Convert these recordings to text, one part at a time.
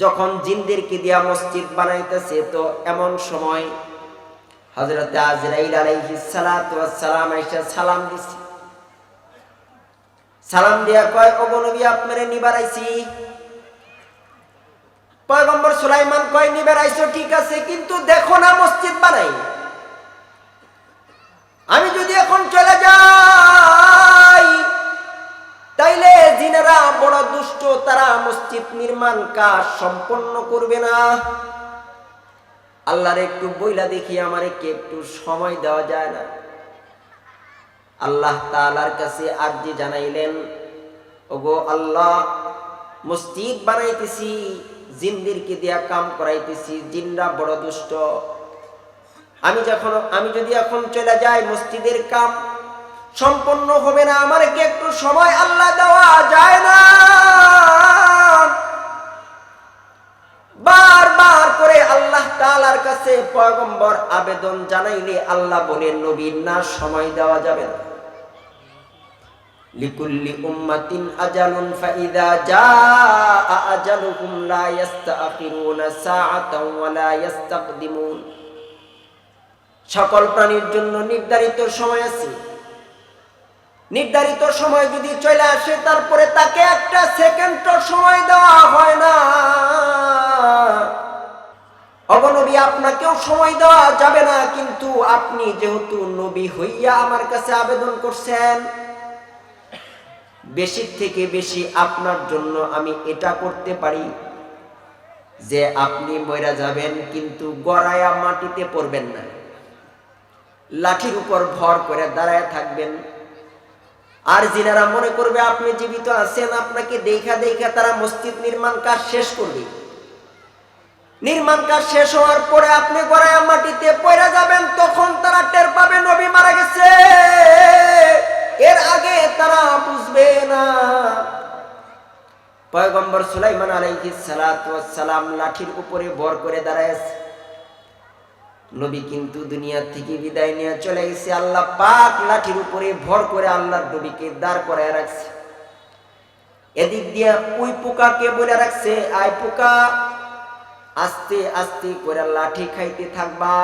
যখন জিনদেরকে দিয়া মসজিদ বানাইতেছে, তো এমন সময় হযরত আজরাইল আলাইহিস সালাতু ওয়াস সালাম আইসা সালাম দিছে। সালাম দিয়া কয়, ওগো নবী, আপনারে নিবার আইছি। পয়গম্বর সুলাইমান কয়, নিবার আইছো ঠিক আছে, কিন্তু দেখো না মসজিদ বানাই। আমি যদি এখন চলে যাই তাইলে জিনেরা বড় দুষ্ট, তারা মসজিদ নির্মাণ কাজ সম্পন্ন করবে না। আল্লাহর একটু বইলা দেখি, আমারে কি একটু সময় দেওয়া যায় না? আল্লাহ তাআলার কাছে আরজি জানাইলেন, ওগো আল্লাহ, মসজিদ বানাইতেছি, জিনদেরকে দিয়া কাম করাইতেছি, জিনরা বড় দুষ্ট। আমি যদি এখন চলে যাই, মসজিদের কাম সম্পন্ন হবে না। আমারে কি একটু সময় আল্লাহ দেওয়া যায় না? বারবার করে আল্লাহ তাআলার কাছে পয়গম্বর আবেদন জানাইলে আল্লাহ বলেন, নবী না, সময় দেওয়া যাবে না। লিকুল্লি উম্মাতিন আজালুন ফাইযা জাআ আজালুহুম লা ইস্তাখিরুনা সাআতাও ওয়া লা ইস্তাকদিমুন। সকল প্রাণীর জন্য নির্ধারিত সময় আছে। নির্ধারিত সময় যদি চলে আসে, তারপরে তাকে একটা সেকেন্ডও সময় দেওয়া হয় না। ওগো নবী, আপনাকেও সময় দেওয়া যাবে না, কিন্তু আপনি যেহেতু নবী হইয়া আমার কাছে আবেদন করছেন, বেশি থেকে বেশি আপনার জন্য আমি এটা করতে পারি যে আপনি মইরা যাবেন, কিন্তু গড়ায়া মাটিতে পড়বেন না, লাঠির উপর ভর করে দাঁড়ায় থাকবেন। আর জিনারা মনে করবে আপনি জীবিত আছেন, আপনাকে দেখা দেখা তারা মসজিদ নির্মাণ কাজ শেষ করবে। নির্মাণ কাজ শেষ হওয়ার পরে আপনি গড়ায়া মাটিতে পড়ে যাবেন, তখন তারা টের পাবে নবী মারা গেছে। এর আগে তারা বুঝবে না। পয়গম্বর সুলাইমান আলাইহিস সালাতু ওয়াস সালাম লাঠির উপরে ভর করে দাঁড়ায় আছে। নবী কিন্তু দুনিয়া থেকে বিদায় নিয়ে চলে গেছে। আল্লাহ পাক লাঠির উপরে ভর করে আল্লাহর নবীকে দাঁড় করায় রাখছে। এদিক দিয়ে ওই পোকাকে বলে রাখছে, আয় পোকা, আস্তে আস্তে করে লাঠি খাইতে থাকবা,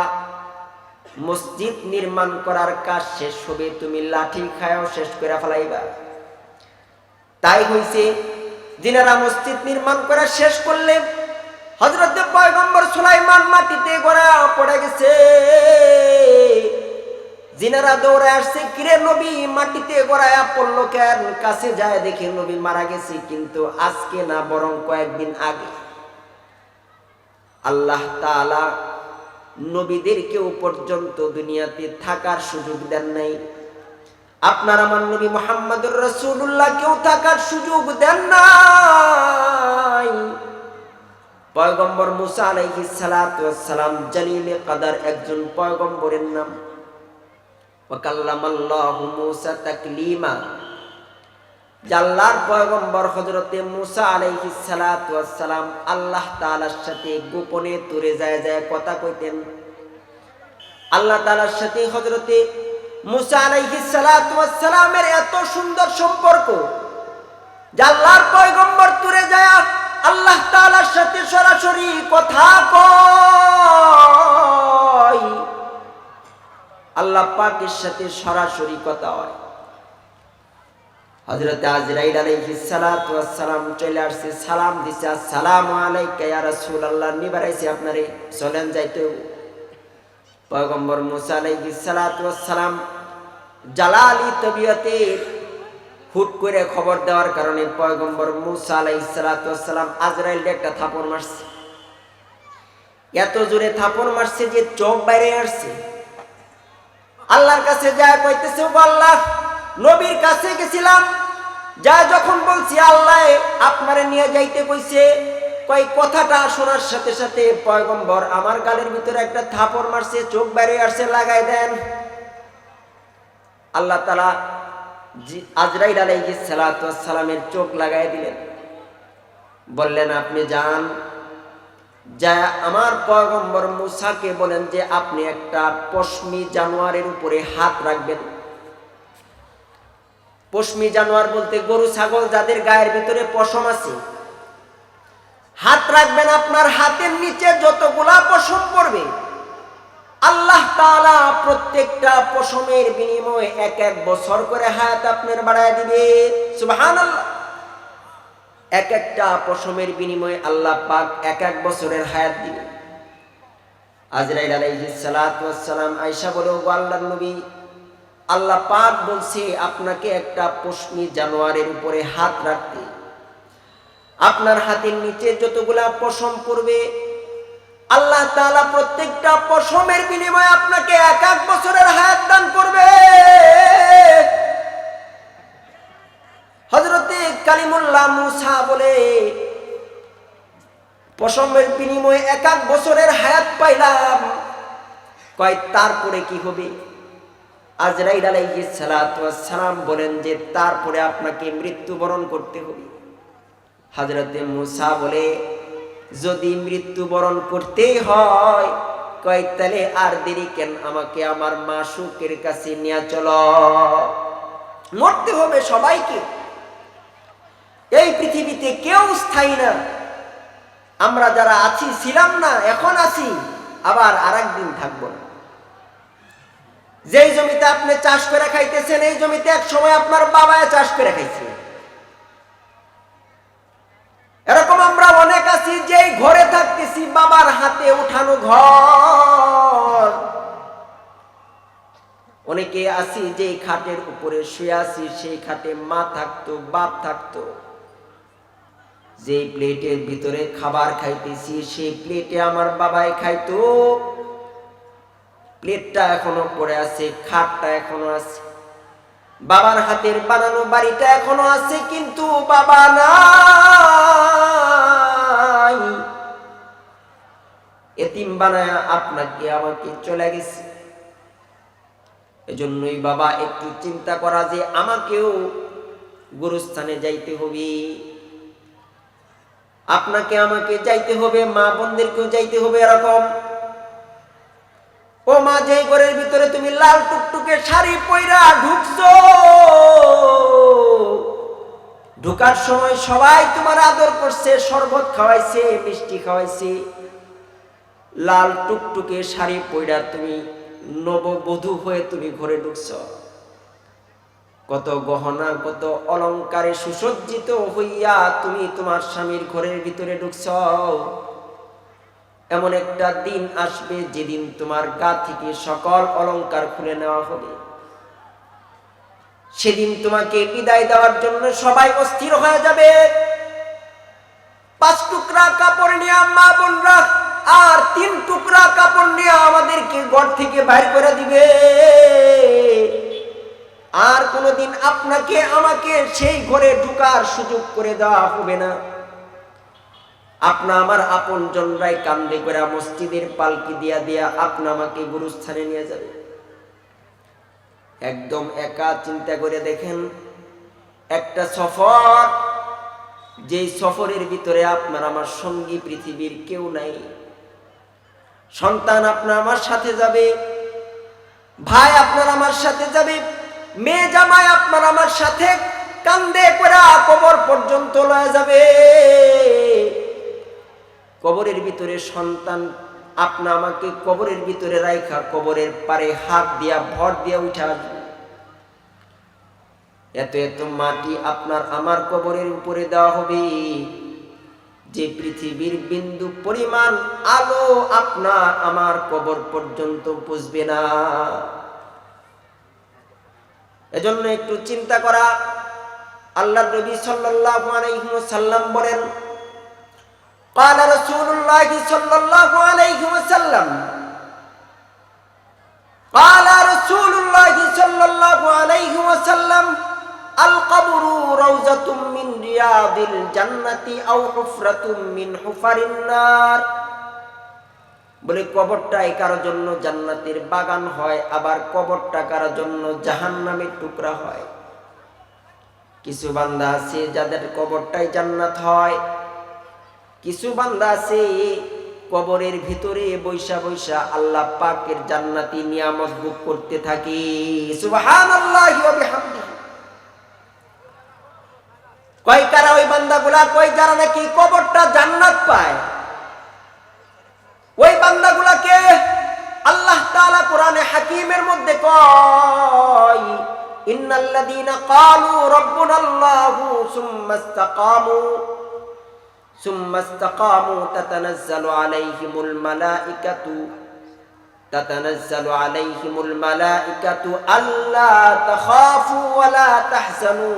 মসজিদ নির্মাণ করার কাজ শেষ হবে, তুমি লাঠি খায়াও শেষ করে ফেলাইবা। তাই হইছে, যিনারা মসজিদ নির্মাণ করা শেষ করলে হযরত পয়গম্বর সুলাইমান মাটিতে গড়া পড়ে গেছে। যিনারা দৌড়ে আসছে, কিরে নবী মাটিতে গড়ায়া পড়লো কেন? কাছে যায় দেখে নবী মারা গেছে, কিন্তু আজকে না, বরং কয়েকদিন আগে। আল্লাহ তাআলা নবীদেরকেও পর্যন্ত দুনিয়াতে থাকার সুযোগ দেন নাই। আপনার আমার নবী মুহাম্মদুর রাসূলুল্লাহকেও থাকার সুযোগ দেন নাই। পয়গম্বর মুসা আলাইহিস সালাতু ওয়াস সালাম জালিলে কদর একজন পয়গম্বরের নাম। ওয়া কাল্লামাল্লাহু মুসা তাকলিমা। আল্লাহর পয়গম্বর হযরতে মুসা আলাইহিস সালাতু ওয়াস সালাম আল্লাহ তাআলার সাথে গোপনে দূরে যায় কথা কইতেন। আল্লাহ তাআলার সাথে হযরতে মুসা আলাইহিস সালাতু ওয়াস সালামের এত সুন্দর সম্পর্ক যে আল্লাহর পয়গম্বর দূরে যায় আল্লাহ তাআলার সাথে সরাসরি কথা কয়। আল্লাহ পাকের সাথে সরাসরি কথা হয়। হযরত আজরাইল আলাইহিস সালাতু ওয়াস সালাম চলে আসছে, সালাম দিছে, আসসালামু আলাইকা ইয়া রাসূলুল্লাহ, নিবারাইছি আপনারে, চলেন যাইতে। পয়গম্বর মুসা আলাইহিস সালাতু ওয়াস সালাম জালালি তবিয়তে হুট করে খবর দেওয়ার কারণে পয়গম্বর মুসা আলাইহিস সালাতু ওয়াস সালাম আজরাইলকে একটা থাপড় মারছে। এত জোরে থাপড় মারছে যে চোখ বাইরে আসছে। আল্লাহর কাছে যায় কইতেছে, ও আল্লাহ, নবীর কাছে গেছিলাম, যা যখন বলছি আল্লাহ আপনারে নিয়ে যাইতে কইছে, কই কথাটা শোনার সাথে সাথে পয়গম্বর আমার গালের ভিতরে একটা থাপড় মারছে, চোখ বাইরে আসছে, লাগাই দেন। আল্লাহ তাআলা আজরাইল আলাইহিস সালাতু ওয়াস সালামের চোখ লাগাই দিলেন। বললেন, আপনি যান, যা আমার পয়গম্বর মুসাকে বলেন যে আপনি একটা পশমি জানোয়ারের উপরে হাত রাখবেন। পশমি জানোয়ার বলতে গরু ছাগল যাদের গায়ের ভিতরে পশম আছে, হাত রাখবেন, আপনার হাতের নিচে যতগুলা পশম পড়বে আল্লাহ তাআলা প্রত্যেকটা পশমের বিনিময়ে এক এক বছর করে হায়াত আপনার বাড়ায় দিবে। সুবহানাল্লাহ। এক একটা পশমের বিনিময়ে আল্লাহ পাক এক এক বছরের হায়াত দিবে। আজরাইল আলাইহিস সালাতু ওয়াস সালাম আয়েশা বলে, ও আল্লাহর নবী, আল্লাহ পাক বলছে আপনাকে একটা পশমি জানোয়ারের উপরে হাত রাখতে। আপনার হাতের নিচে যতগুলা পশম পড়বে আল্লাহ তাআলা প্রত্যেকটা পশমের বিনিময়ে আপনাকে এক এক বছরের হায়াত দান করবে। হযরতে কালিমুল্লাহ মুসা বলে, পশমের বিনিময়ে এক এক বছরের হায়াত পাইলাম, কয় তারপরে কি হবে? আজরাইল আলাইহিস সালাতু ওয়াস সালাম বলেন যে তারপরে আপনাকে মৃত্যুবরণ করতে হবে। হযরতে মুসা বলে, যদি মৃত্যুবরণ করতেই হয়, কয় তাহলে আর দেরি কেন, আমাকে আমার মাশুকের কাছে নিয়ে চলো। মরতে হবে সবাইকে। এই পৃথিবীতে কেউ স্থায়ী না। আমরা যারা আছি, ছিলাম না, এখন আছি, আবার আরেকদিন থাকবো না। যেই জমিতে আপনি চাষ করে খাইতেছেন, এই জমিতে এক সময় আপনার বাবায় চাষ করে খাইছে। এরকম আমরা অনেক আছি যেই ঘরে থাকতেছি, বাবার হাতে উঠানো ঘর। অনেকে আছি যেই খাটের উপরে শুয়ে আছি, সেই খাটে মা থাকতো, বাপ থাকতো। যে প্লেটের ভিতরে খাবার খাইতেছি, সেই প্লেটে আমার বাবাই খাইতো। প্লেটটা এখনো পড়ে আছে, খাটটা এখনো আছে, বাবার হাতের বানানো বাড়িটা এখনো আছে, কিন্তু বাবা নাই। এতিম বানায়া আপনাকে আমাকে চলে গেছে। এজন্যই বাবা একটু চিন্তা করা যে আমাকেও গুরুস্থানে যাইতে হবে, আপনাকে আমাকে যাইতে হবে, মা বোনদেরকেও যাইতে হবে। এরকম, ও মা, যেই ঘরের ভিতরে তুমি লাল টুকটুকে শাড়ি পয়রা ঢুকছো, ঢুকার সময় সবাই তোমার আদর করছে, শরবত খাওয়াইছে, মিষ্টি খাওয়াইছে। লাল টুকটুকে শাড়ি পয়রা তুমি নববধূ হয়ে তুমি ঘরে ঢুকছো, কত গহনা কত অলংকারে সুসজ্জিত হইয়া তুমি তোমার স্বামীর ঘরের ভিতরে ঢুকছো। এমন একটা দিন আসবে যেদিন তোমার গা থেকে সকল অলংকার খুলে নেওয়া হবে। সেদিন তোমাকে বিদায় দেওয়ার জন্য সবাই অস্থির হয়ে যাবে। 5 টুকরা কাপড় নিয়ে মা বোনরা আর 3 টুকরা কাপড় নিয়ে আমাদেরকে ঘর থেকে বাইর করে দিবে। আর কোনোদিন আপনাকে আমাকে সেই ঘরে ঢোকার সুযোগ করে দেওয়া হবে না। আপনা আমার আপন জনরাই কান্দে করে মসজিদের পালকি দিয়া দিয়া আপনা আমাকে গুরুস্থানে নিয়ে যাবে। একদম একা। চিন্তা করে দেখেন, একটা সফর, যেই সফরের ভিতরে আপনার আমার সঙ্গী পৃথিবীর কেউ নাই। সন্তান আপনার আমার সাথে যাবে, ভাই আপনার আমার সাথে যাবে, মেয়ে জামাই আপনার আমার সাথে কান্দে করে কবর পর্যন্ত লয়ে যাবে। কবরের ভিতরে সন্তান আপনা আমাকে কবরের ভিতরে রাইখা কবরের পারে হাত দিয়া ভর দিয়া উঠা আসবে। এত এত মাটি আপনার আমার কবরের উপরে দেওয়া হবে যে পৃথিবীর বিন্দু পরিমাণ আলো আপনার আমার কবর পর্যন্ত পৌঁছবে না। এজন্য একটু চিন্তা করা। আল্লাহর নবী সাল্লাল্লাহু আলাইহি ওয়াসাল্লাম বলেন, قال رسول الله صلى الله عليه وسلم قال رسول الله صلى الله عليه وسلم القبر روضة من رياض الجنة أو حفرة من حفر النار। বলে কবরটাই কারোর জন্য জান্নাতের বাগান হয়, আবার কবরটা কারোর জন্য জাহান্নামের টুকরা হয়। কিছু বান্দা আছে যাদের কবরটাই জান্নাত হয়, কিছু বান্দা আছে কবরের ভিতরে বৈশা বৈশা আল্লাহ পাকের জান্নাতি নিয়ামত ভোগ করতে থাকে। সুবহানাল্লাহি ওয়া বিহামদিহি। কয় কারা ওই বান্দাগুলা? কয় যারা নাকি কবরটা জান্নাত পায়। ইন্নাল্লাযীনা ক্বালু রাব্বুনাল্লাহু সুম্মা ইসতাকামু তাতানাজ্জালু আলাইহিমুল মালাইকাতু আল্লা তাখাফু ওয়া লা তাহজানু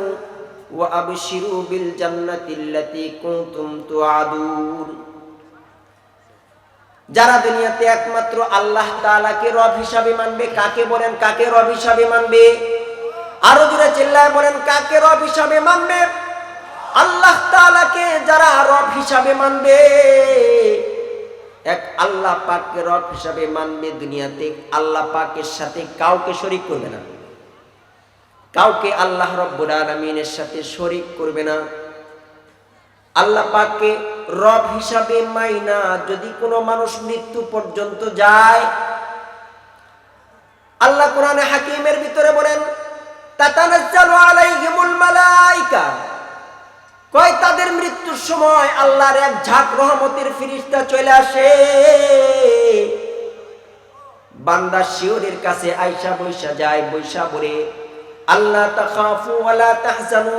ওয়া আবশিরু বিল জান্নাতিল্লাতী কুনতুম তুআদুন। যারা দুনিয়াতে একমাত্র আল্লাহ তাআলাকে রব হিসাবে মানবে, কাকে বলেন, কাকে রব হিসাবে মানবে? আরো জোরে চিল্লায় বলেন, কাকে রব হিসাবে মানবে? আল্লাহ তাআলাকে যারা রব হিসাবে মানবে, এক আল্লাহ পাককে রব হিসাবে মানবে, দুনিয়াতে আল্লাহ পাকের সাথে কাউকে শরীক করবে না, কাউকে আল্লাহ রব্বুল আলামিনের সাথে শরীক করবে না। আল্লাহ পাককে রব হিসাবে মাইনা যদি কোনো মানুষ মৃত্যু পর্যন্ত যায়, আল্লাহ কোরআনে হাকিমের ভিতরে বলেন তাতানাজ্জালু আলাইহিমুল মালাইকা, কয় তাদের মৃত্যুর সময় আল্লাহর এক ঝাঁক রহমতের ফেরেশতা চলে আসে, বান্দা শিওরের কাছে আয়েশা বৈশা যায়, বৈশা বলে আল্লাহ তাখাফু ওয়া লা তাহজানু,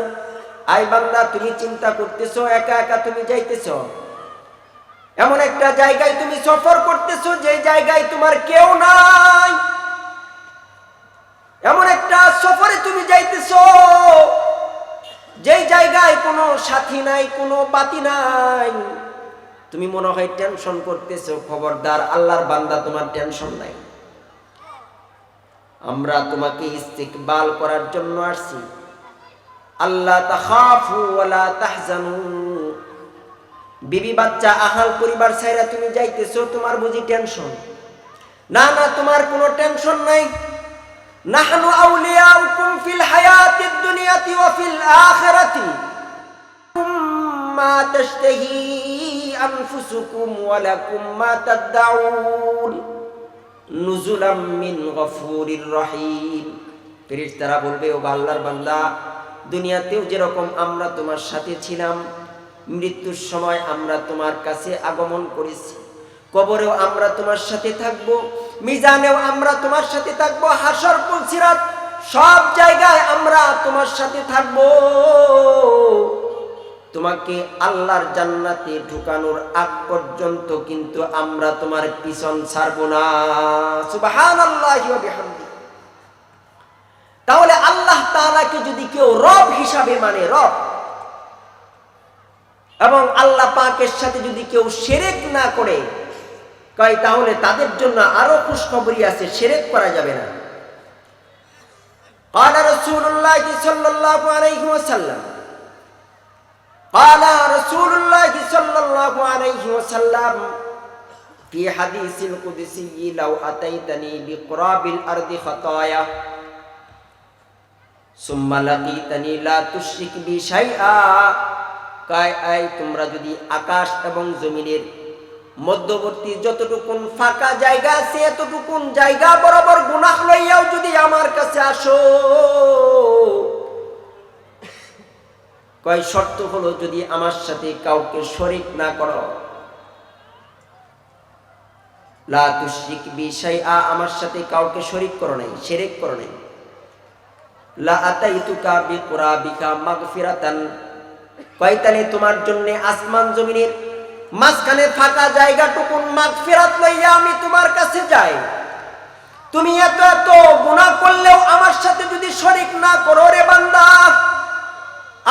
আই বান্দা তুমি চিন্তা করতেছো, একা একা তুমি যাইতেছো, এমন একটা জায়গায় তুমি সফর করতেছো যে জায়গায় তোমার কেউ নাই, এমন একটা সফরে তুমি যাইতেছো যেই জায়গায় কোনো সাথী নাই, কোনো বাতি নাই, তুমি মনে হয় টেনশন করতেছো। খবরদার আল্লাহর বান্দা, তোমার টেনশন নাই, আমরা তোমাকে ইস্তিকবাল করার জন্য আসছি। আল্লাহ তাখাফু ওয়া লা তাহজানু, বিবি বাচ্চা আহাল পরিবার ছাইরা তুমি যাইতেছো, তোমার বুঝি টেনশন? না না, তোমার কোনো টেনশন নাই। নাহনু আউলিয়াউকুম ফিল হায়াতিদ দুনিয়াতি ওয়া ফিল আখিরাতি মা তাশতাহি আনফুসুকুম ওয়া লাকুম মা তাদউন নুজুলাম মিন গফুরির রহিম। ফেরেশতারা বলবে, ও আল্লাহর বান্দা, দুনিয়াতেও যেরকম আমরা তোমার সাথে ছিলাম, মৃত্যুর সময় আমরা তোমার কাছে আগমন করেছি, কবরেও আমরা তোমার সাথে থাকব, মিজানেও আমরা তোমার সাথে থাকব, হাসর পুলসিরাত সব জায়গায় আমরা তোমার সাথে থাকব। তোমাকে আল্লাহর জান্নাতে ঢুকানোর আগ পর্যন্ত কিন্তু আমরা তোমার পিছন ছাড়ব না। সুবহানাল্লাহি ওয়া বিহামদিহি। তাহলে আল্লাহ তাআলাকে যদি কেউ রব হিসাবে মানে, রব, এবং আল্লাহ পাকের সাথে যদি কেউ শিরক না করে, কয় তাহলে তাদের জন্য আরো খুশখবরি আছে, শিরক করা যাবে না। قال رسول الله صلى الله عليه وسلم قال رسول الله صلى الله عليه وسلم في حديث القدسي لو أتيتني بقراب الأرض خطايا ثم لقيتني لا تشرك بي شيئا, কয় আই তোমরা যদি আকাশ এবং জমিনের মধ্যবর্তী যতটুকুন ফাঁকা জায়গা আছে এতটুকুন জায়গা বরাবর গুনাহ লইয়াও যদি আমার কাছে আসো, কয় শর্ত হলো যদি আমার সাথে কাউকে শরীক না করো, লা তুশরিক বি শাইআ, আমার সাথে কাউকে শরীক করো নাই, শিরক করো নাই, লা আতাইতুকা বিকুরাবিকা মাগফিরাতান, কয় তাহলে তোমার জন্য আসমান জমিনের মাঝখানে ফাঁকা জায়গাটুকুন মাগফিরাত লইয়া আমি তোমার কাছে যাই। তুমি এত এত গুনাহ করলেও আমার সাথে যদি শরীক না করো রে বান্দা,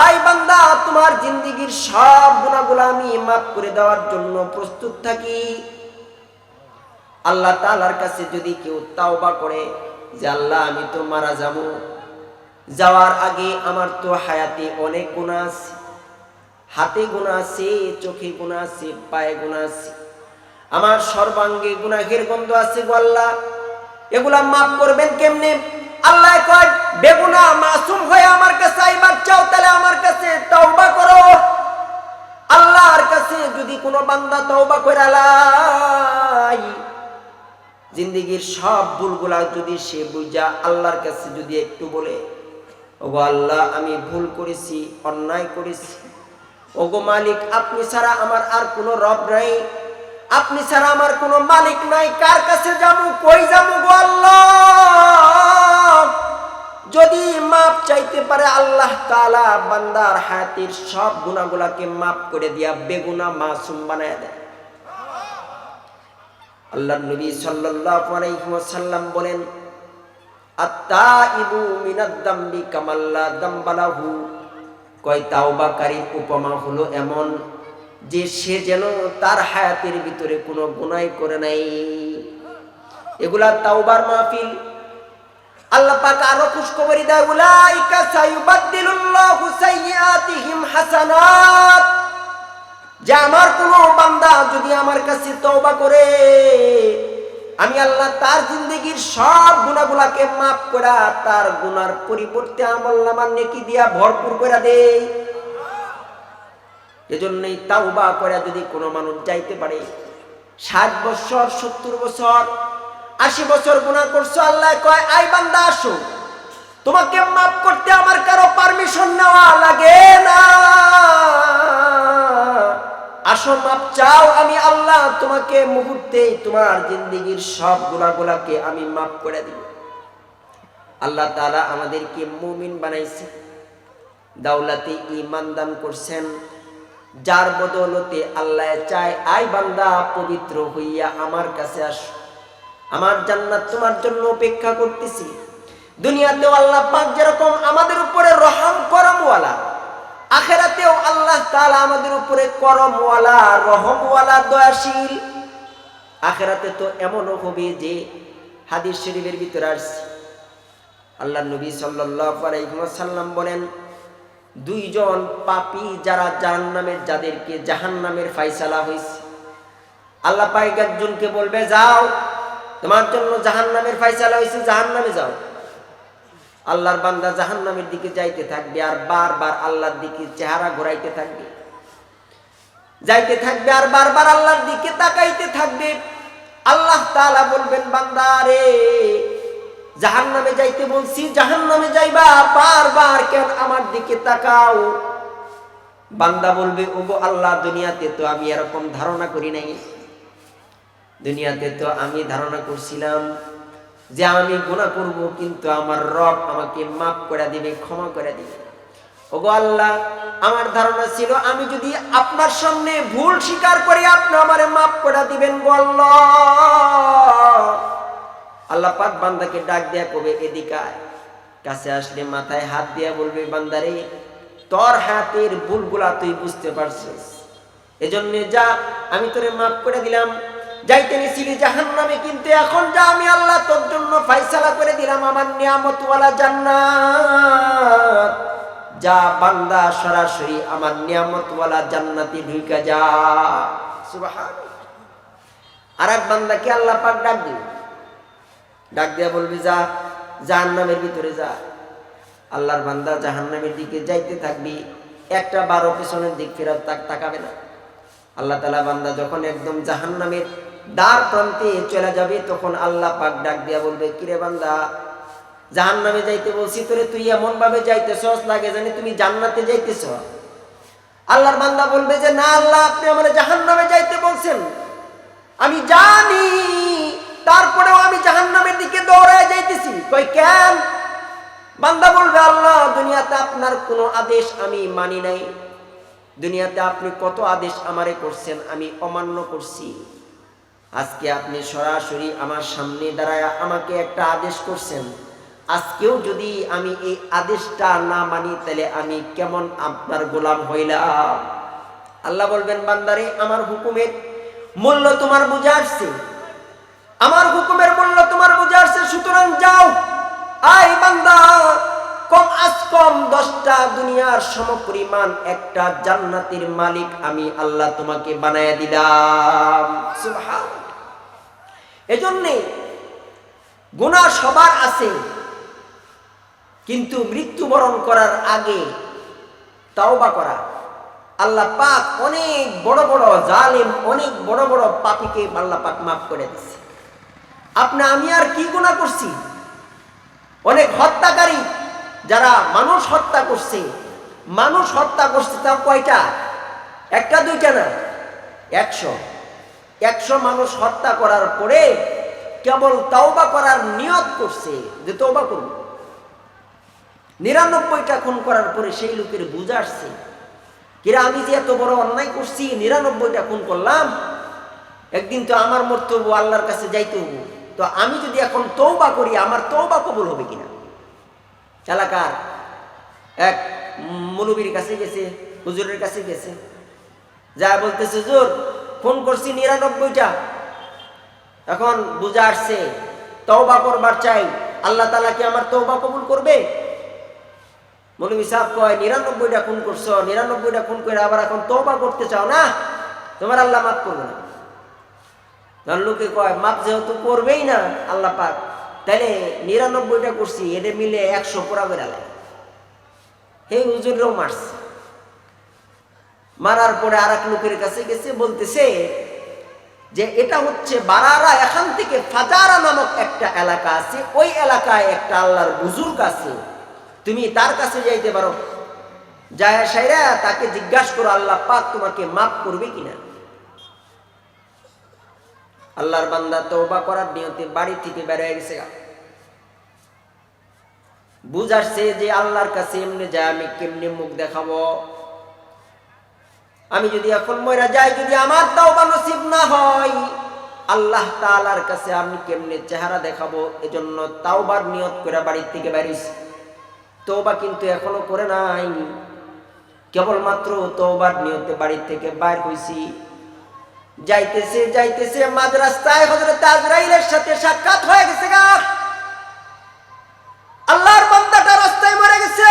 আই বান্দা, তোমার জিন্দেগীর সব গুনাহগুলো আমি মাফ করে দেওয়ার জন্য প্রস্তুত থাকি। আল্লাহ তাআলার কাছে যদি কেউ তাওবা করে যে আল্লাহ আমি তো মারা যাব, যাওয়ার আগে আমার তো হায়াতে অনেক গুনাহ আছে, হাতে গুনাহ আছে, চোখে গুনাহ আছে, পায়ে গুনাহ আছে, আমার সর্বাঙ্গে গুনাহের গন্ধ আছে, গো আল্লাহ এগুলা মাফ করবেন কেমনে? আল্লাহ কয় বেগুনাহ মাসুম হয়ে আমার কাছে আইবার চাও তাহলে আমার কাছে তওবা করো। আল্লাহর কাছে যদি কোনো বান্দা তওবা কইরা লাই, জিন্দেগীর সব ভুলগুলা যদি সে বুঝা আল্লাহর কাছে যদি একটু বলে, ওগো আল্লাহ আমি ভুল করেছি, অন্যায় করেছি, ওগো মালিক আপনি ছাড়া আমার আর কোনো রব নাই, আপনি ছাড়া আমার কোনো মালিক নাই, কার কাছে যাবো, কই যাবো গো আল্লাহ? যদি মাপ চাইতে পারে আল্লাহ তাআলা বান্দার হায়াতের সব গুনাহগুলোকে মাফ করে দিয়া বেগুনা মাসুম বানায় দেয়। আল্লাহর নবী সাল্লাল্লাহু আলাইহি ওয়াসাল্লাম বলেন, আত-তাইবু মিনাদ-দামবি কামাল্লা দামবালাহু, কয় তাওবাকারীর উপমা হলো এমন যে সে যেন তার হায়াতের ভিতরে কোনো গুনাহ করে নাই। এগুলা তাওবার মাহফিল। আল্লাহ পাক আরো খুশখবরি দেয়, উলাইকা সায়ুবাদদিলুল্লাহু সাইয়্যাতিহিম হাসানাত, যে আমার কোনো বান্দা যদি আমার কাছে তওবা করে আমি আল্লাহ তার জিন্দেগির সব গুনাহগুলোকে মাফ করা তার গুনার পরিবর্তে আমলনামার নেকি দিয়া ভরপুর করে দেই। এজন্যই তাওবা করে যদি কোনো মানুষ যাইতে পারে 60 বছর 70 বছর 80 বছর গুনাহ করছো, আল্লাহ কয় আই বান্দা আসো, তোমাকে মাফ করতে আমার কারো পারমিশন নেওয়া লাগে না, আসো মাপ চাও, আমি আল্লাহ তোমাকে মুহূর্তে তোমার জিন্দেগির সব গুনাহগুলোকে আমি মাফ করে দিব। আল্লাহ তাআলা আমাদেরকে মুমিন বানাইছে, দাওলাতে ঈমান দান করছেন, যার বদৌলতে আল্লাহ চায় আই বান্দা পবিত্র হইয়া আমার কাছে আসো, আমার জান্নাত তোমার জন্য অপেক্ষা করতেছি। দুনিয়াতেও আল্লাহ পাক যেরকম আমাদের উপরে রহম করমওয়ালা, আখিরাতেও আল্লাহ তাআলা আমাদের উপরে করমওয়ালা রহমওয়ালা দয়াশীল। আখিরাতে তো এমনও হবে যে হাদিস শরীফের ভিতরে আসছে, আল্লাহর নবী সাল্লাল্লাহু আলাইহি ওয়াসাল্লাম বলেন, দুইজন পাপী যারা জাহান্নামের, যাদেরকে জাহান্নামের ফয়সালা হয়েছে, আল্লাহ পাক একজনকে বলবে যাও তোমার জন্য জাহান্নামের ফয়সালা হয়েছে, জাহান্নামে যাও। আল্লাহর বান্দা জাহান্নামের দিকে যাইতে থাকবে আর বারবার আল্লাহর দিকে চেহারা ঘোরাইতে থাকবে, যাইতে থাকবে আর বারবার আল্লাহর দিকে তাকাইতে থাকবে। আল্লাহ তাআলা বলবেন, বান্দা রে জাহান্নামে যাইতে বলছি, জাহান্নামে যাইবা, বারবার কেন আমার দিকে তাকাও? বান্দা বলবে, ওগো আল্লাহ, দুনিয়াতে তো আমি এরকম ধারণা করি নাই, দুনিয়াতে তো আমি ধারণা করছিলাম যে আমি গুনাহ করব, কিন্তু আমার রব আমাকে মাফ করে দিবে, ক্ষমা করে দিবে। ওগো আল্লাহ, আমার ধারণা ছিল আমি যদি আপনার সামনে ভুল স্বীকার করি আপনি আমারে মাফ করে দিবেন গো আল্লাহ। আল্লাহ পাক বান্দাকে ডাক দেয়া কবে, এদিকে আয়। কাছে আসলে মাথায় হাত দিয়া বলবে, বান্দারে তোর হাতের ভুলগুলা তুই বুঝতে পারছিস, এজন্য যা, আমি তোরে মাফ করে দিলাম। যাইতে নিছিলি জাহান্নামে, কিন্তু এখন যা, আমি আল্লাহ তোর জন্য ফয়সালা করে দিলাম আমার নিয়ামতওয়ালা জান্নাত। যা বান্দা, সরাসরি আমার নিয়ামতওয়ালা জান্নাতে ঢুকে যা। সুবহানাল্লাহ। আরেক বান্দাকে আল্লাহ পাক ডাক দিবে, ডাক দিয়া বলবি যা জাহান্নামের ভিতরে যা। আল্লাহর বান্দা জাহান্নামের দিকে যাইতে থাকবি, একটা বারো পিছনের দিক ফেরত তাকাবে না। আল্লাহ তাআলা বান্দা যখন একদম জাহান্নামের দ্বার প্রান্তে চলে যাবে, তখন আল্লাহ পাক ডাক দিয়া বলবে, কিরে বান্দা, জাহান্নামে যাইতে বলছি তোরে, তুই এমন ভাবে যাইতেছস লাগে জানি তুমি জান্নাতে যাইতেছ। আল্লাহর বান্দা বলবে যে না আল্লাহ, আপনি আমারে জাহান্নামে যাইতে বলছেন, আমি জানি, তারপরেও আমি জাহান্নামের দিকে দৌড়ায় যাইতেছি। কই কেন? বান্দা বলবে, আল্লাহ, দুনিয়াতে আপনার কোনো আদেশ আমি মানি নাই, দুনিয়াতে আপনি কত আদেশ আমারে করছেন, আমি অমান্য করছি। আজকে আপনি সরাসরি আমার সামনে দাঁড়ায় আমাকে একটা আদেশ করছেন, আজকেও যদি আমি এই আদেশটা না মানি তাহলে আমি কেমন আপনার গোলাম হইলাম? আল্লাহ বলবেন, বান্দারে আমার হুকুমের মূল্য তোমার বুঝে আসছে, আমার হুকুমের মূল্য তোমার বুঝে আসছে, সুতরাং যাও। আই বান্দা, কম আজ কম 10টা দুনিয়ার সমপরিমাণ একটা জান্নাতের মালিক আমি আল্লাহ তোমাকে বানায়া দিলাম। সুবহানাল্লাহ। এজন্যে গুনাহ সবার আছে, কিন্তু মৃত্যুবরণ করার আগে তাওবা করা। আল্লাহ পাক অনেক বড় বড় জালেম, অনেক বড় বড় পাপীকে আল্লাহ পাক মাফ করে দিয়েছে। আমি আর কি গুনাহ করছি? অনেক হত্যাকারী যারা মানুষ হত্যা করছে, তাও কয়টা? একটা দুইটা না, 100 মানুষ হত্যা করার পরে কেবল তওবা করার নিয়ত করছে যে তওবা করব, 99টা খুন করার পরে সেই লোকের বুঝা আসছে, কিরা আমি যে এত বড় অন্যায় করছি, 99টা খুন করলাম, একদিন তো আমার মরতে হবো, আল্লাহর কাছে যাইতে হবো, তো আমি যদি এখন তওবা করি আমার তওবা কবুল হবে কিনা। এলাকার এক মৌলবীর কাছে গেছে, হুজুরের কাছে গেছে, যা বলতেছে হুজুর খুন করছি 99টা, এখন বুঝা আসছে, তওবা করবার চাই, আল্লাহ তাআলা কি আমার তওবা কবুল করবে? মৌলবী সাহেব কয় 99টা খুন করছো, 99টা খুন করে আবার এখন তওবা করতে চাও না, তোমার আল্লাহ মাফ করবে না। তখন লোকে কয় মাফ যেহেতু করবেই না আল্লাহ পাক, তাহলে 99টা করছি, এদের মিলে 100 পোড়া করে আলাই। হে হুজুরও মারছে, মারার পরে আর এক লোকের কাছে গেছে, বলতেছে যে এটা হচ্ছে বারারা, এখান থেকে ফাজারা নামক একটা এলাকা আছে, ওই এলাকায় একটা আল্লাহর বুজুর্গ আছে, তুমি তার কাছে যাইতে পারো, যায় সাইরা তাকে জিজ্ঞাসা করো আল্লাহ পাক তোমাকে মাফ করবে কিনা। আল্লাহর বান্দা তওবা করার নিয়তে বাড়ি থেকে বের হয়ে গেছে, বুঝাচ্ছে যে আল্লাহর কাছে এমনি যায় আমি কেমনে মুখ দেখাবো, আমি যদি এখন মরে যাই, যদি আমার তওবা নসিব না হয়, আল্লাহ তাআলার কাছে আমি কেমনে চেহারা দেখাবো। এজন্য তাওবার নিয়ত করে বাড়ি থেকে বেরিয়েছে। তওবা কিন্তু এখনো করে নাই, কেবলমাত্র তওবার নিয়তে বাড়ি থেকে বাইর হইছি। যাইতেছে যাইতেছে মাঝ রাস্তায় হযরত আজরাইলের সাথে সাক্ষাৎ হয়ে গেছে গা। আল্লাহর বান্দাটা রাস্তায় মরে গেছে।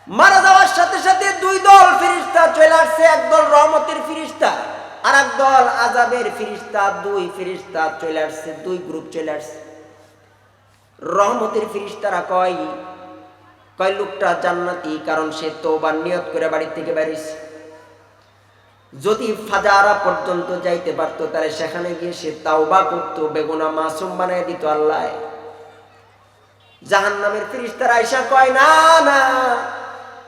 মারা যাওয়ার সাথে সাথে দুই দল ফেরেশতা চলে আসছে, একদল রহমতের ফেরেশতা আর একদল আযাবের ফেরেশতা। দুই ফেরেশতা চলে আসছে, দুই গ্রুপ চলে আসছে। রহমতের ফেরেশতারা কয় লোকটা জান্নাতি, কারণ সে তওবার নিয়ত করে বাড়ি থেকে বেরিয়েছে। যদি ফাজারা পর্যন্ত যাইতে পারত তাহলে সেখানে গিয়ে সে তাওবা করত, বেগুনা মাসুম বানায় দিত আল্লাহ। জাহান্নামের ফেরেশতারা আয়েশা কয় না না,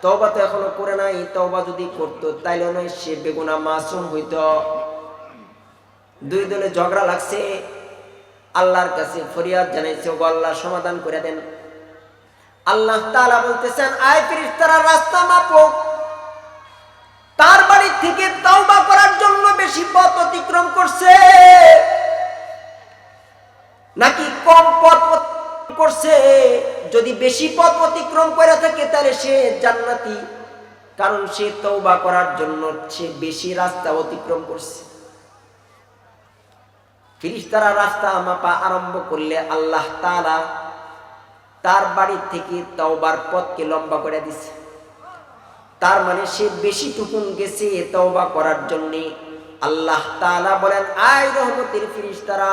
তওবা তো এখনো করে নাই, তওবা যদি করত তাইলে নয় সে বেগুনা মাসুম হইত। দুই দলে ঝগড়া লাগছে, আল্লাহর কাছে ফরিয়াদ জানাইছে, ওগো আল্লাহ সমাধান করে দেন। আল্লাহ তাআলা বলতেছেন আয় ফেরেশতারা রাস্তা মাপো, তার বাড়ি থেকে তওবা করার জন্য বেশি পথ অতিক্রম করছে নাকি কম পথ করছে। যদি বেশি পথ অতিক্রম করে থাকে তাহলে সে জান্নাতি, কারণ সে তওবা করার জন্য সে বেশি রাস্তা অতিক্রম করছে। ফেরেশতারা রাস্তা মাপা আরম্ভ করলে আল্লাহ তাআলা তার বাড়ি থেকে তওবার পথকে লম্বা করে দিছে। তার মানে সে বেশি টুকুন গেছে তওবা করার জন্য। আল্লাহ তাআলা বলেন আয় রহমতের ফেরেশতারা,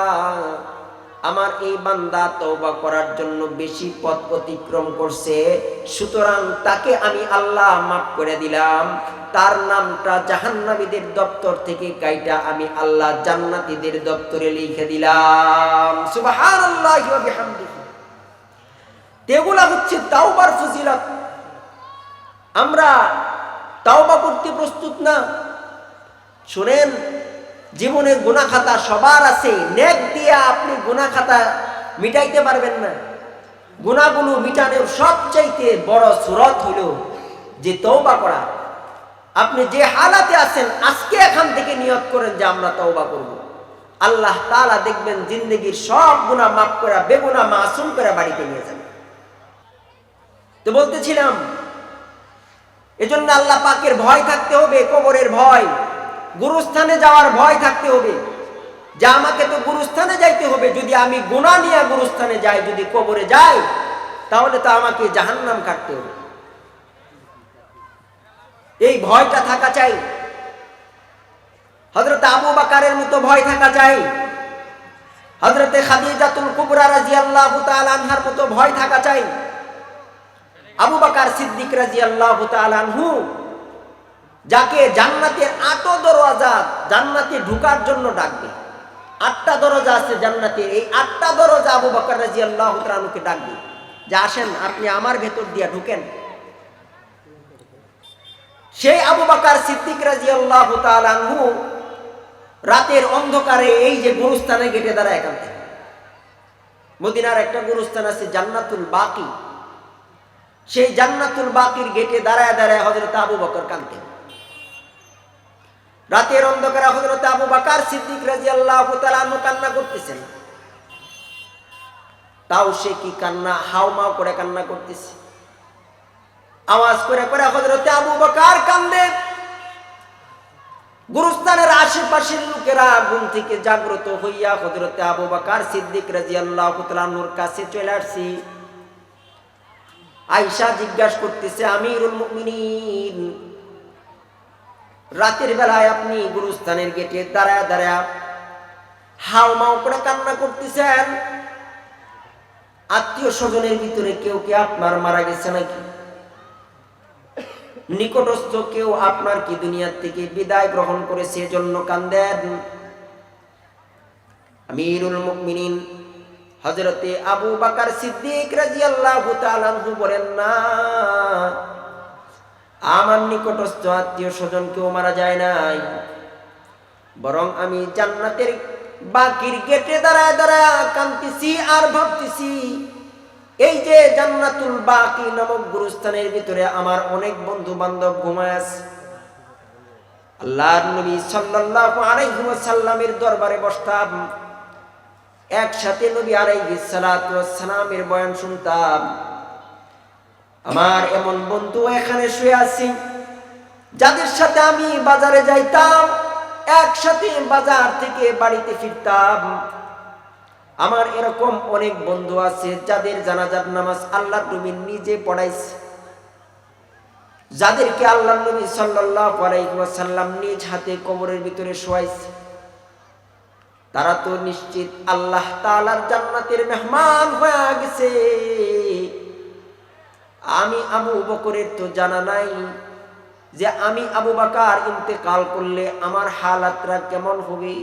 আমার এই বান্দা তওবা করার জন্য বেশি পথ অতিক্রম করছে, সুতরাং তাকে আমি আল্লাহ মাফ করে দিলাম। তার নামটা জাহান্নামীদের দপ্তর থেকে কাইটা আমি আল্লাহ জান্নাতীদের দপ্তরে লিখে দিলাম। সুবহানাল্লাহি ওয়া বিহামদিহি। এগুলা হচ্ছে তাওবার ফজিলত। আমরা তাওবা করতে প্রস্তুত না। শুনেন, জীবনের গুনাহ খাতা সবার আছে, নেক দিয়ে আপনি গুনাহ খাতা মিটাইতে পারবেন না। গুনাহগুলো মিটানোর সবচাইতে বড় সুরত হইল যে তওবা করা। আপনি যে হালাতে আছেন আজকে এখান থেকে নিয়ত করেন যে আমরা তওবা করব, আল্লাহ তাআলা দেখবেন জিন্দেগীর সব গুনাহ মাফ করে বেগুনাহ মাসুম করে বাড়িতে নিয়ে যাবেন। তো বলতেছিলাম, এজন্য আল্লাহ পাকের ভয় থাকতে হবে, কবরের ভয়, গুরুস্থানে যাওয়ার ভয় থাকতে হবে যে আমাকে তো গুরুস্থানে যাইতে হবে। যদি আমি গুনাহ নিয়ে গুরুস্থানে যাই, যদি কবরে যাই, তাহলে তো আমাকে জাহান্নাম কাটতে হবে। এই ভয়টা থাকা চাই। হযরত আবু বকরের মতো ভয় থাকা চাই, হযরতে খাদিজাতুল কুবরা রাদিয়াল্লাহু তাআলা আনহার মতো ভয় থাকা চাই। আবু বকর সিদ্দিক রাদিয়াল্লাহু তাআলা আনহু, যাকে জান্নাতের 8 দরজা, জান্নাতে ঢোকার জন্য ডাকবে, 8টা দরজা আছে জান্নাতে, এই 8টা দরজা আবু বকর রাদিয়াল্লাহু তাআলা আনহুকে ডাকবে যে আসেন আপনি আমার ভেতর দিয়া ঢুকেন। সেই আবু বকর সিদ্দিক রাদিয়াল্লাহু তাআলা আনহু রাতের অন্ধকারে এই যে গুরুস্থানে গেটে দাঁড়ায় একান্তে, মদিনার একটা গুরুস্থান আছে জান্নাতুল বাকি, সেই জান্নাতুল বাকির গেটে দাঁড়ায় দাঁড়ায় হযরত আবু বকর কাঁদতেন। রাতের অন্ধকারে হযরত আবু বকর সিদ্দিক রাদিয়াল্লাহু তাআলা আনহু কান্না করতেছেন। তাও সে কি কান্না, হাউমাউ করে কান্না করতেছে, আওয়াজ করে করে হযরত আবু বকর কান্দে। গুরুস্থানের আশেপাশের লোকেরা ঘুম থেকে জাগ্রত হইয়া হযরত আবু বকর সিদ্দিক রাদিয়াল্লাহু তাআলা আনহুর কাছে চলে আসছে। আয়েশা জিজ্ঞাসা করতেছে, আমিরুল মুমিনিন, রাতের বেলায় আপনি গুরুস্থানের গেটে দাঁড়ায় দাঁড়ায় হাউমাউ করে কান্না করতেছেন, আত্মীয় স্বজনের ভিতরে কেউ কি আপনার মারা গেছে নাকি? নিকটস্থ কেউ আপনার কি দুনিয়ার থেকে বিদায় গ্রহণ করেছে, এজন্য কান্দেন? আমিরুল মুমিনিন হযরতে আবু বকর সিদ্দিক রাদিয়াল্লাহু তাআলা আনহু বলেন, না, আমার নিকটস্থ আত্মীয় স্বজন কেউ মারা যায় নাই, বরং আমি জান্নাতের বাকির গেটে দাঁড়ায় দাঁড়ায় কাঁদতেছি আর ভাবতেছি, এই যে জান্নাতুল বাকি নামক গুরুস্থানের ভিতরে আমার অনেক বন্ধু বান্ধব ঘুমায় আছে। আল্লাহর নবী সাল্লাল্লাহু আলাইহি ওয়াসাল্লামের দরবারে বসতাম, একসাথে নবী আলাইহিস সালাতু ওয়াস সালামের বয়ান শুনতাম। আমার এমন বন্ধু এখানে শুয়ে আছে যাদের সাথে আমি বাজারে যাইতাম, একসাথে বাজার থেকে বাড়িতে ফিরতাম। আমার এরকম অনেক বন্ধু আছে যাদের জানাজার নামাজ আল্লাহর নবী নিজে পড়াইছে, যাদেরকে আল্লাহর নবী সাল্লাল্লাহু আলাইহি ওয়াসাল্লাম নিজ হাতে কবরের ভিতরে শোয়াইছে। তারা তো নিশ্চিত আল্লাহ তাআলার জান্নাতের মেহমান হয়ে গেছে। আমি আবু বকরের তো জানা নাই যে আমি আবু বকর ইন্তেকাল করলে আমার হালাতটা কেমন হবে।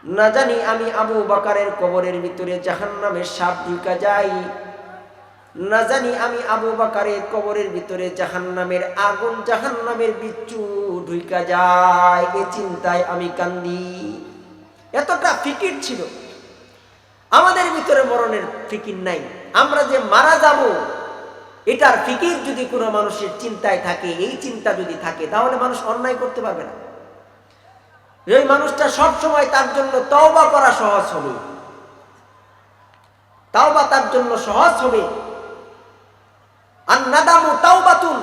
না জানি আমি আবু বকরের কবরের ভিতরে জাহান্নামের সাপ ঢুকা যায়, না জানি আমি আবু বকরের কবরের ভিতরে জাহান্নামের আগুন, জাহান্নামের বিচ্ছু ঢুকা যায়। এই চিন্তায় আমি কান্দি। এতটা ফিকির ছিল আমাদের ভিতরে, মরণের ফিকির নাই। আমরা যে মারা যাব এটার ফিকির যদি কোনো মানুষের চিন্তায় থাকে, এই চিন্তা যদি থাকে, তাহলে মানুষ অন্যায় করতে পারবে না। এই মানুষটা সব সময় তার জন্য তওবা করা সহজ হবে, তাওবা তার জন্য সহজ হবে। আর নাদামু তাওবাতুন,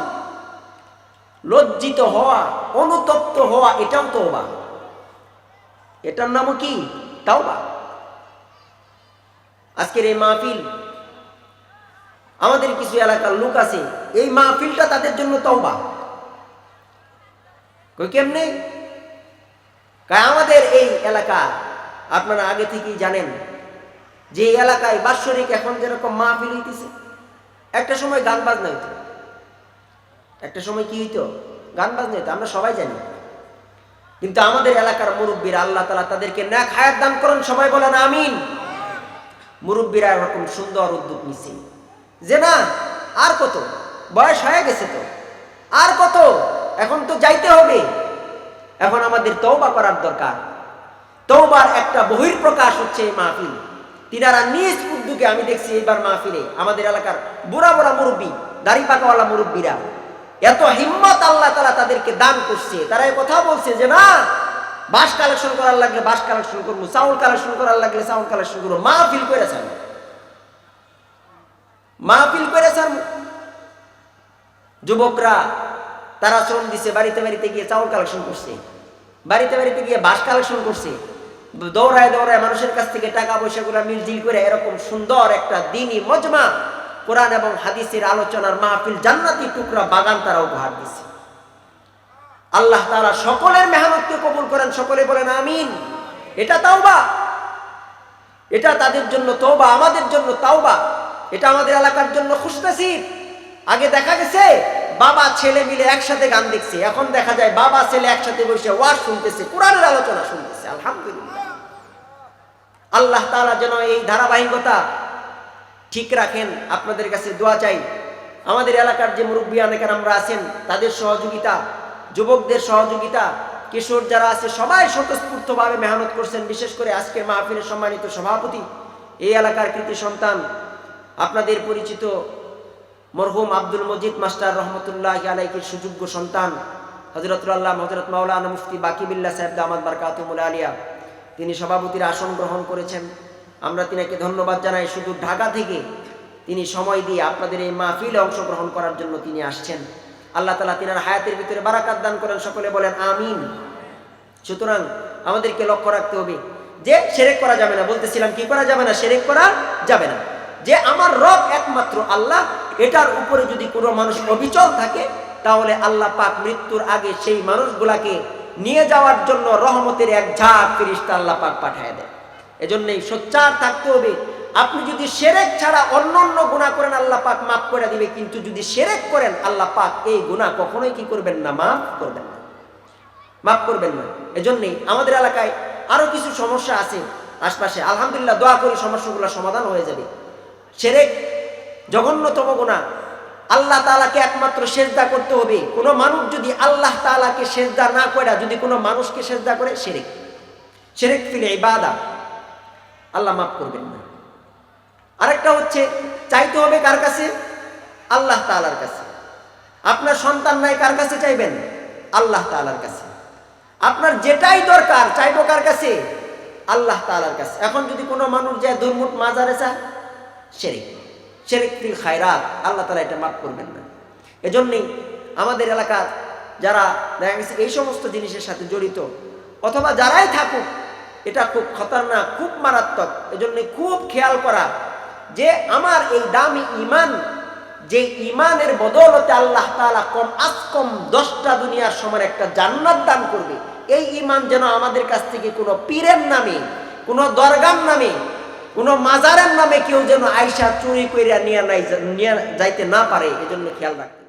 লজ্জিত হওয়া, অনুতপ্ত হওয়া, এটাও তওবা। এটার নামও কি? তাওবা। আজকের এই মাহফিল, আমাদের কিছু এলাকার লোক আছে, এই মাহফিলটা তাদের জন্য তওবা। কই কেমনে? আমাদের এই এলাকা আপনারা আগে থেকেই জানেন যে এই এলাকায় বাৎসরিক এখন যেরকম মাহফিল হইতেছে, একটা সময় গান বাজনা হইতো, একটা সময় কি হইতো? গান বাজনা হইতো, আমরা সবাই জানি। কিন্তু আমাদের এলাকার মুরব্বীরা, আল্লাহ তাআলা তাদেরকে নেক হায়াত দান করেন, সবাই বলেন আমিন। মুরব্বীরা এরকম সুন্দর উদ্যোগ নিছে যে না, আর কত, বয়স হয়ে গেছে তো, আর কত, এখন তো যাইতে হবে, এখন আমাদের তওবা করার দরকার। তওবার একটা বহিঃপ্রকাশ হচ্ছে এই মাহফিল। তিনারা নিজ উদ্যোগে, আমি দেখছি এইবার মাহফিলে আমাদের এলাকার বুড়া বুড়া মুরব্বী, দাড়ি পাকাওয়ালা মুরব্বীরা, এত হিম্মত আল্লাহ তাআলা তাদেরকে দান করছে। তারা এই কথা বলছে যে না, বাঁশ কালেকশন করার লাগলে বাঁশ কালেকশন করবো, চাউল কালেকশন করার লাগলে চাউল কালেকশন করবো। মাহফিল করেছেন, মাহফিল করেছেন। যুবকরা তারা শ্রম দিছে, বাড়িতে বাড়িতে গিয়ে চাউল কালেকশন করছে, বাড়িতে বাড়িতে গিয়ে বাঁশ কালেকশন করছে, দৌড়ায় দৌড়ায় মানুষের কাছ থেকে টাকা পয়সাগুলো মিলজিল করে এরকম সুন্দর একটা দ্বীনি মজমা, কোরআন এবং হাদিসের আলোচনার মাহফিল, জান্নাতি টুকরা বাগান তারা উপহার দিছে। আল্লাহ তাআলা সকলের মেহনতকে কবুল করেন, সকলে বলেন আমিন। এটা তাওবা, এটা তাদের জন্য তওবা, আমাদের জন্য তাওবা। এটা আমাদের এলাকার জন্য খুশনসিব। আগে দেখা গেছে বাবা ছেলে মিলে একসাথে গান দেখছে, এখন দেখা যায় বাবা ছেলে একসাথে বসে ওয়াজ শুনতেছে, কোরআনের আলোচনা শুনতেছে। আলহামদুলিল্লাহ, আল্লাহ তাআলা যেন এই ধারাবাহিকতা ঠিক রাখেন। আপনাদের কাছে দোয়া চাই। আমাদের এলাকার যে মুরব্বিয়ান আমরা আছেন, তাদের সহযোগিতা, যুবকদের সহযোগিতা, কিশোর যারা আছে সবাই স্বতঃস্ফূর্তভাবে মেহনত করছেন। বিশেষ করে আজকের মাহফিলের সম্মানিত সভাপতি এই এলাকার কৃতি সন্তান আপনাদের পরিচিত মরহুম আব্দুল মজিদ মাস্টার রহমতুল্লাহ আলাইহির সুযোগ্য সন্তান হযরতুল আল্লাহ হযরত মাওলানা মুফতি বাকিবিল্লাহ সাহেব দামাত বারকাতুহুল আলিয়া, তিনি সভাপতির আসন গ্রহণ করেছেন। আমরা তিনাকে ধন্যবাদ জানাই। শুধু ঢাকা থেকে তিনি সময় দিয়ে আপনাদের এই মাহফিলে অংশগ্রহণ করার জন্য তিনি আসছেন। আল্লাহ তাআলা তিনার হায়াতের ভিতরে বারাকাত দান করেন, সকলে বলেন আমিন। সুতরাং আমাদেরকে লক্ষ্য রাখতে হবে যে শিরক করা যাবে না। বলতেছিলাম কি করা যাবে না? শিরক করা যাবে না। যে আমার রব একমাত্র আল্লাহ, এটার উপরে যদি কোনো মানুষ অবিচল থাকে তাহলে আল্লাহ পাক মৃত্যুর আগে সেই মানুষগুলাকে নিয়ে যাওয়ার জন্য রহমতের এক ঝাঁক ফেরেশতা আল্লাহ পাক পাঠিয়ে দেয়। এজন্যই সোচ্চার থাকতে হবে। আপনি যদি শিরক ছাড়া অন্যান্য গুনাহ করেন আল্লাহ পাক মাফ করে দিবে, কিন্তু যদি শিরক করেন আল্লাহ পাক এই গুনাহ কখনোই কি করবেন না? মাফ করবেন না, মাফ করবেন না। এজন্যই আমাদের এলাকায় আরো কিছু সমস্যা আছে আশপাশে, আলহামদুলিল্লাহ দোয়া করি সমস্যাগুলো সমাধান হয়ে যাবে। শিরক জঘন্যতম গুনাহ। আল্লাহ তাআলাকে একমাত্র সেজদা করতে হবে। কোনো মানুষ যদি আল্লাহ তাআলাকে সেজদা না করে যদি কোনো মানুষকে সেজদা করে, শিরক। শিরক ফিল ইবাদা, আল্লাহ মাফ করবেন না। আরেকটা হচ্ছে চাইতে হবে কার কাছে? আল্লাহ তাআলার কাছে। আপনার সন্তান নাই, কার কাছে চাইবেন? আল্লাহ তাআলার কাছে। আপনার যেটাই দরকার চাইবো কার কাছে? আল্লাহ তাআলার কাছে। এখন যদি কোনো মানুষ যায় দুর্মুট মাজারে চায়, শিরক। শিরক ফিল খায়রাত, আল্লাহ তাআলা এটা মাফ করবেন না। এজন্যই আমাদের এলাকার যারা দেখা গেছে এই সমস্ত জিনিসের সাথে জড়িত অথবা যারাই থাকুক, এটা খুব খতরনাক, খুব মারাত্মক। এজন্য খুব খেয়াল করা যে আমার এই দামি ঈমান, যে ঈমানের বদৌলতে আল্লাহ তাআলা কম 10টা দুনিয়ার সমান একটা জান্নাত দান করবে, এই ঈমান যেন আমাদের কাছ থেকে কোনো পীরের নামে, কোনো দরগার নামে, কোনো মাজারের নামে কেউ যেন আইসা চুরি কইরা নিয়ে যাইতে না পারে। এজন্য খেয়াল রাখতে।